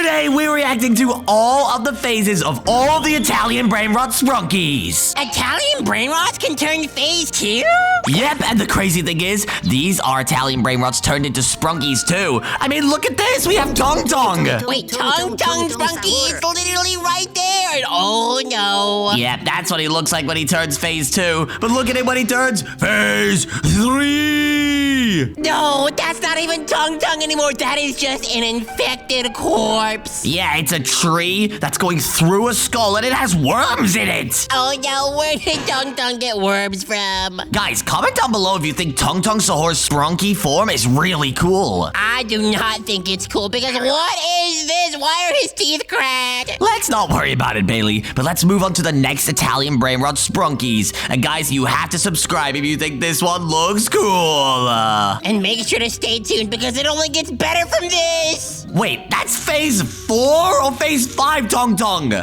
Today, we're reacting to all of the phases of all the Italian Brainrot Sprunkies. Italian Brainrots can turn phase 2? Yep, and the crazy thing is, these are Italian Brainrots turned into Sprunkies too. I mean, look at this, we have Tong Tong. Wait, Tong Sprunky is literally right there. And oh no. Yep, that's what he looks like when he turns phase 2. But look at him when he turns phase 3. No, that's not even Tong anymore. That is just an infected corpse. Yeah, it's a tree that's going through a skull and it has worms in it. Oh no, where did Tong get worms from? Guys, comment down below if you think Tong Sahor's Sprunky form is really cool. I do not think it's cool because what is this? Why are his teeth cracked? Let's not worry about it, Bailey, but let's move on to the next Italian Brainrot Sprunkies. And guys, you have to subscribe if you think this one looks cool. And make sure to stay tuned because it only gets better from this. Wait, that's phase 4 or phase 5 Tong?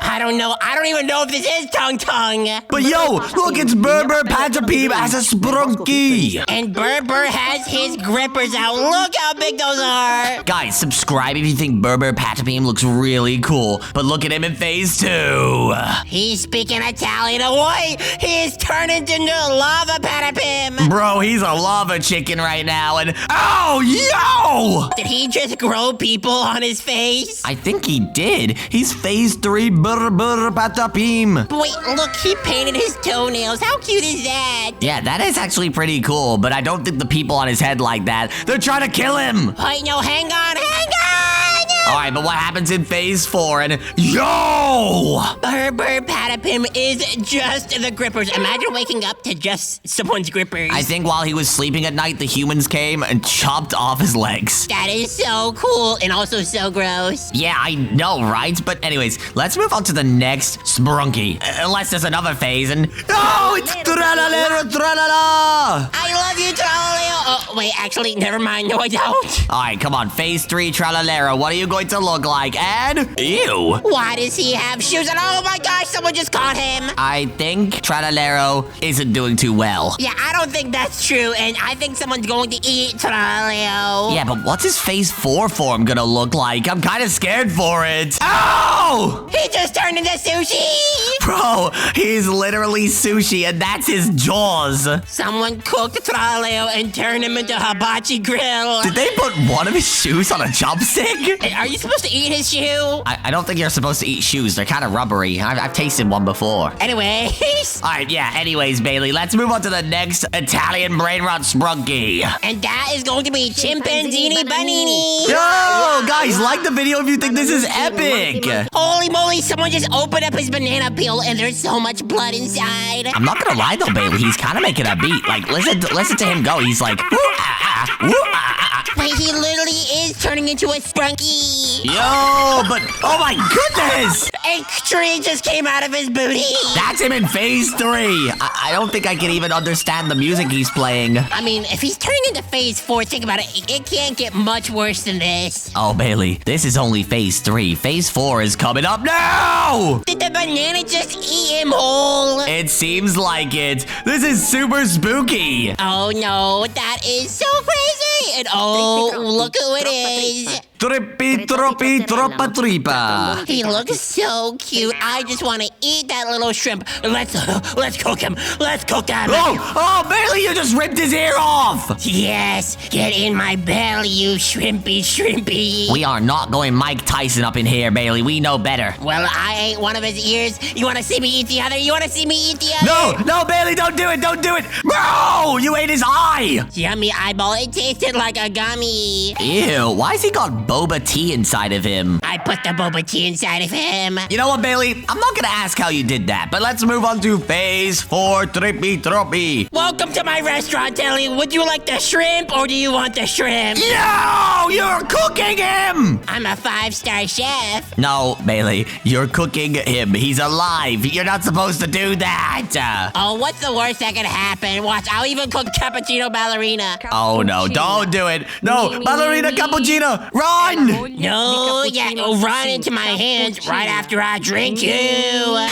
I don't know. I don't even know if this is Tong. But yo, look, it's Berber Patapim as a Sprunky. And Berber has his grippers out. Look how big those are. Guys, subscribe if you think Berber Patapim looks really cool. But look at him in phase 2. He's speaking Italian. Oh, wait, he is turning into lava Patapim. Bro, he's a lava chicken right now. And oh, yo! Did he just grow people on his face? I think he did. He's phase 3 Berber Patapim. Wait, look, he painted his toenails. How cute is that? Yeah, that is actually pretty cool, but I don't think the people on his head like that. They're trying to kill him. Wait, no, hang on. All right, but what happens in phase 4 and yo! Berber Patapim is just the grippers. Imagine waking up to just someone's grippers. I think while he was sleeping at night, the humans came and chopped off his legs. That is so cool and also so gross. Yeah, I know, right? But anyways, let's move on to the next Sprunky. Unless there's another phase and... Oh, it's Tralero, Tralala! I love you, Tralero. Oh, wait, actually, never mind. No, I don't. All right, come on. Phase 3 Tralero. What are you going to look like? And... Ew. Why does he have shoes? And oh my gosh, someone just caught him. I think Tralero isn't doing too well. Yeah, I don't think that's true. And I think someone's going to eat Tralero. Yeah, but what's his phase 4 form gonna look like? I'm kind of scared for it. Oh! He just turned into sushi. Bro, he's literally sushi and that's his jaws. Someone cooked Tralero and turned him into hibachi grill. Did they put one of his shoes on a chopstick? Are you supposed to eat his shoe? I don't think you're supposed to eat shoes. They're kind of rubbery. I've tasted one before. Anyways. All right, yeah. Anyways, Bailey, let's move on to the next Italian Brainrot Sprunky. And that is going to be Chimpanzini banini. Yo, guys, like the video if you think this is epic. Holy moly, someone just opened up his banana peel and there's so much blood inside. I'm not gonna lie though, Bailey. He's kind of making a beat. Like, listen to him go. He's like, Wait, he literally is turning into a Sprunky. Yo, but oh my goodness! A tree just came out of his booty. That's him in phase 3. I don't think I can even understand the music he's playing. I mean, if he's turning into phase 4, think about it. It can't get much worse than this. Oh, Bailey, this is only phase 3. Phase 4 is coming up now! Did the banana just eat him whole? It seems like it. This is super spooky. Oh no, that is so crazy. And oh, look who it is. Trippy, troppy, troppa, trippa. He looks so cute. I just want to eat that little shrimp. Let's cook him. Let's cook him. Oh, Bailey, you just ripped his ear off. Yes, get in my belly, you shrimpy. We are not going Mike Tyson up in here, Bailey. We know better. Well, I ate one of his ears. You want to see me eat the other? You want to see me eat the other? No, Bailey, don't do it. Bro, you ate his eye. Yummy eyeball. It tasted like a gummy. Ew, why has he got boba tea inside of him? I put the boba tea inside of him. You know what, Bailey? I'm not gonna ask how you did that, but let's move on to phase 4 trippy troppy. Welcome to my restaurant, Tele. Would you like the shrimp or do you want the shrimp? No, you're cooking him. I'm a 5-star chef. No, Bailey, you're cooking him. He's alive. You're not supposed to do that. Oh, what's the worst that could happen? Watch, I'll even cook cappuccino ballerina. Oh no, don't do it. No, ballerina cappuccino, run! No, yeah, run into my hands right after I drink you. Ew,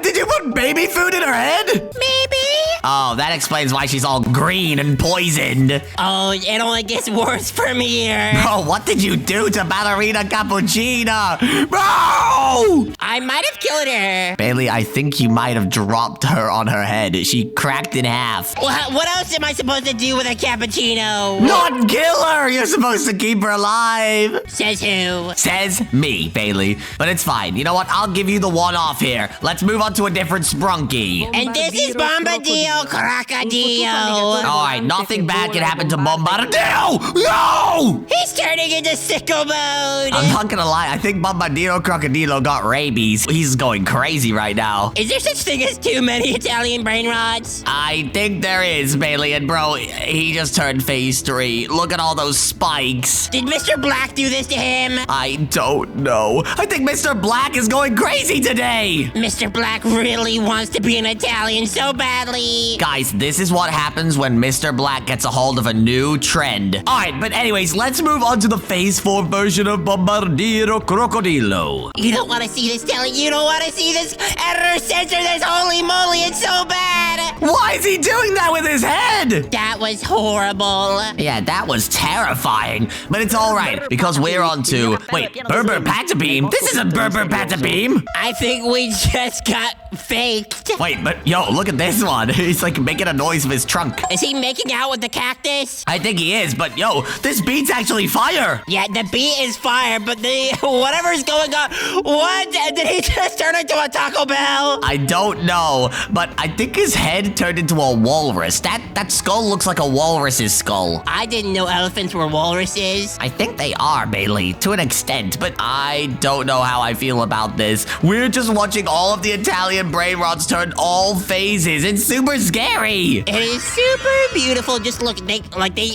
did you put baby food in her head? Maybe. Oh, that explains why she's all green and poisoned. Oh, it only gets worse from here. Bro, what did you do to Ballerina Cappuccina? Bro! I might have killed her. Bailey, I think you might have dropped her on her head. She cracked in half. What else am I supposed to do with a cappuccino? Not kill her! You're supposed to keep her alive. Says who? Says me, Bailey. But it's fine. You know what? I'll give you the one-off here. Let's move on to a different Sprunky. And this is Bombado crocodile. Alright, nothing bad can happen to Bombado. No! He's turning into sicko mode. I'm not gonna lie, I think Bombadillo Crocodilo got rabies. He's going crazy right now. Is there such thing as too many Italian brain rots? I think there is, Bailey, and bro, he just turned phase 3. Look at all those spikes. Did Mr. Black do this to him? I don't know. I think Mr. Black is going crazy today. Mr. Black really wants to be an Italian so badly. Guys, this is what happens when Mr. Black gets a hold of a new trend. Alright, but anyways, let's move on to the phase 4 version of Bombadillo Crocodilo. You don't want to see this, Tele. You don't want to see this. Error sensor, this holy moly, it's so bad. Why is he doing that with his head? That was horrible. Yeah, that was terrifying. But it's alright, because we're on to... Wait, Berber Patabeam? This isn't Berber Patabeam. I think we just got faked. Wait, but yo, look at this one. He's like making a noise with his trunk. Is he making out with the cactus? I think he is, but yo, this beat's actually fire. Yeah, the beat is fire, but the whatever's going on. What? Did he just turn into a Taco Bell? I don't know, but I think his head turned into a walrus. That skull looks like a walrus's skull. I didn't know elephants were walruses. I think they are, Bailey, to an extent, but I don't know how I feel about this. We're just watching all of the Italian brain rots turn all phases. It's super scary. It is super beautiful. Just look, they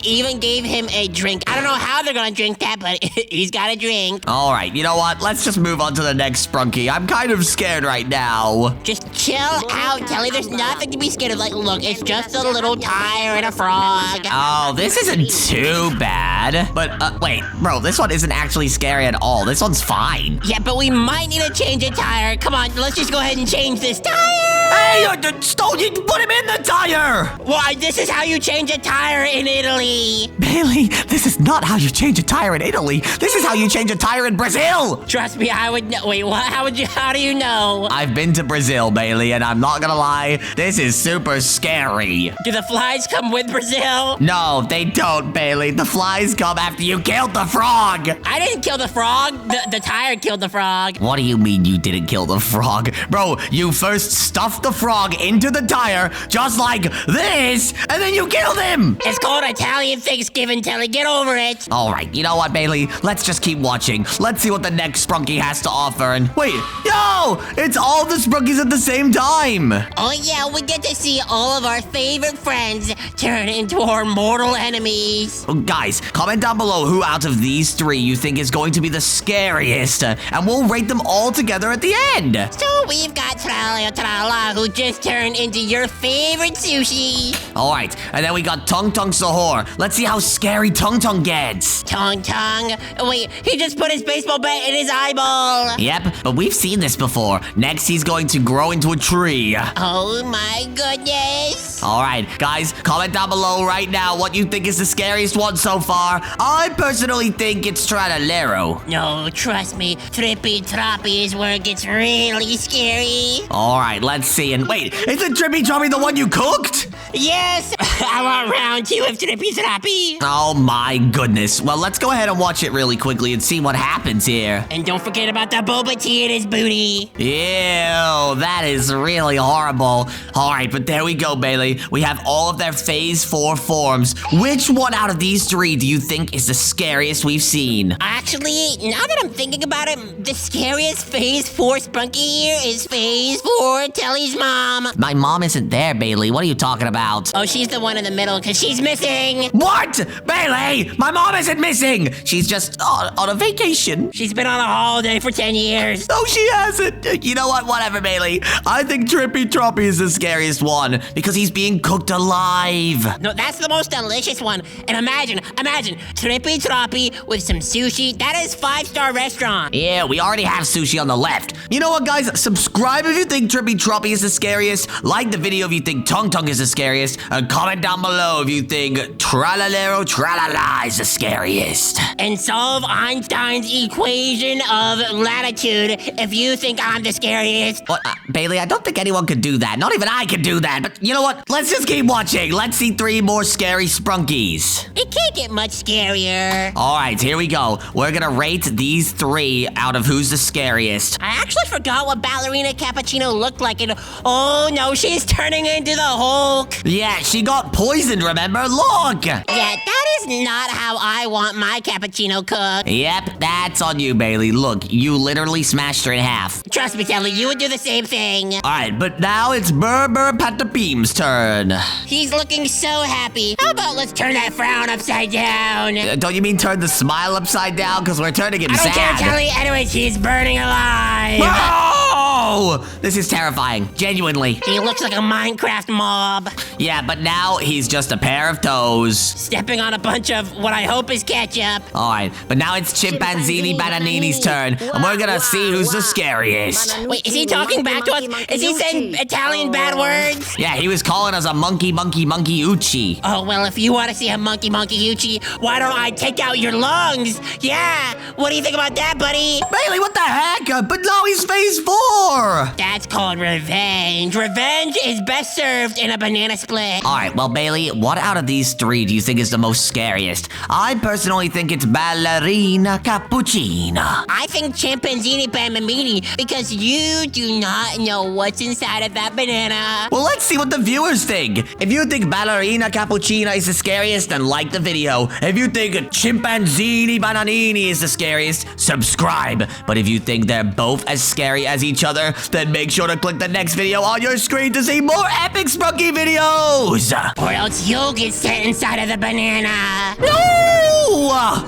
even gave him a drink. I don't know how they're gonna drink that, but he's got a drink. All right, you know what? Let's just move on to the next Sprunky. I'm kind of scared right now. Just chill out, Telly. There's nothing to be scared of. Like, look, it's just a little tire and a frog. Oh, this isn't too bad. But, wait, bro, this one isn't actually scary at all. This one's fine. Yeah, but we might need to change a tire. Come on, let's just go ahead and change this tire. Hey, Stone, you put him in the tire. Why, this is how you change a tire in Italy. Bailey, this is not how you change a tire in Italy. This is how you change a tire in Brazil. Trust me, I would know. Wait, what? How do you know? I've been to Brazil, Bailey, and I'm not gonna lie, this is super scary. Do the flies come with Brazil? No, they don't, Bailey. The flies come after you killed the frog. I didn't kill the frog. The tire killed the frog. What do you mean you didn't kill the frog? Bro, you first stuffed the frog into the tire, just like this, and then you killed him. It's called Italian Thanksgiving, Telly. Get over it. All right, you know what, Bailey? Let's just keep watching. Let's see what the next Sprunky has to offer. And wait, yo, it's all the Sprunkies at the same time. Oh yeah, we get to see all of our favorite friends turn into our mortal enemies. Oh, guys, comment down below who out of these 3 you think is going to be the scariest, and we'll rate them all together at the end. So we've got Tralero, who just turned into your favorite sushi. All right, and then we got Tung Tung Sahor. Let's see how scary Tung Tung gets. Tung Tung. Wait, he just put his baseball bat in his eyeball. Yep, but we've seen this before. Next, he's going to grow into a tree. Oh my goodness. All right, guys, comment down below right now what you think is the scariest one so far. I personally think it's Tralero. No, trust me, trippy troppy is where it gets really scary. All right, let's see. And wait, isn't Trippy Troppy the one you cooked? Yes, I want round 2 of trippy troppy. Oh my goodness. Well, let's go ahead and watch it really quickly and see what happens here. And don't forget about the boba tea in his booty. Ew, that is really horrible. All right, but there we go, Bailey. We have all of their phase 4 forms. Which one out of these 3 do you think is the scariest we've seen? Actually, now that I'm thinking about it, the scariest phase 4 Sprunky here is phase 4 Telly's mom. My mom isn't there, Bailey. What are you talking about? Oh, she's the one in the middle because she's missing. What? Bailey, my mom isn't missing. She's just on a vacation. She's been on a holiday for 10 years. No, she hasn't. You know what? Whatever, Bailey. I think Trippy Troppy is the scariest one because he's being cooked alive. No, that's the most delicious one. And imagine, Trippy Troppy with some sushi. That is 5-star restaurant. Yeah, we already have sushi on the left. You know what, guys? Subscribe if you think Trippy Troppy is the scariest. Like the video if you think Tung Tung is the scariest. And comment down below if you think Tralero Tralala is the scariest. And solve Einstein's equation of latitude if you think I'm the scariest. What, Bailey, I don't think anyone could do that. Not even I could do that. But you know what? Let's just keep watching. Let's see 3 more scary sprunkies. It can't get much scarier. All right, here we go. We're gonna rate these 3 out of who's the scariest. I actually forgot what Ballerina Cappuccino looked like, and oh no, she's turning into the Hulk. Yeah, she got poisoned, remember? Look! Yeah, that is not how I want my cappuccino cooked. Yep, that's on you, Bailey. Look, you literally smashed her in half. Trust me, Tele, you would do the same thing. All right, but now it's Berber Patapim's turn. He's looking so happy. How about let's turn that frown upside down? Don't you mean turn the smile upside down? Because we're turning him I don't sad. care, Tele. Anyways, he's burning alive. No! This is terrifying, genuinely. He looks like a Minecraft mob. Yeah, but now he's just a pair of toes. Stepping on a bunch of what I hope is ketchup. All right, but now it's Chimpanzini Bananini's turn, and we're gonna see who's the scariest. Wait, is he talking back to us? Is he saying Italian bad words? Yeah, he was calling us a monkey uchi. Oh, well, if you want to see a monkey uchi, why don't I take out your lungs? Yeah, what do you think about that, buddy? Bailey, what the heck? But now he's phase 4. That's called revenge. Revenge is best served in a banana split. All right, well, Bailey, what out of these 3 do you think is the most scariest? I personally think it's Ballerina Cappuccina. I think Chimpanzini Bambini because you do not know what's inside of that banana. Well, let's see what the viewers think. If you think Ballerina Cappuccina is the scariest, then like the video. If you think Chimpanzini Bananini is the scariest, subscribe. But if you think they're both as scary as each other, then make sure to click the next video on your screen to see more epic Sprunky videos. Or else you'll get set inside of the banana. No!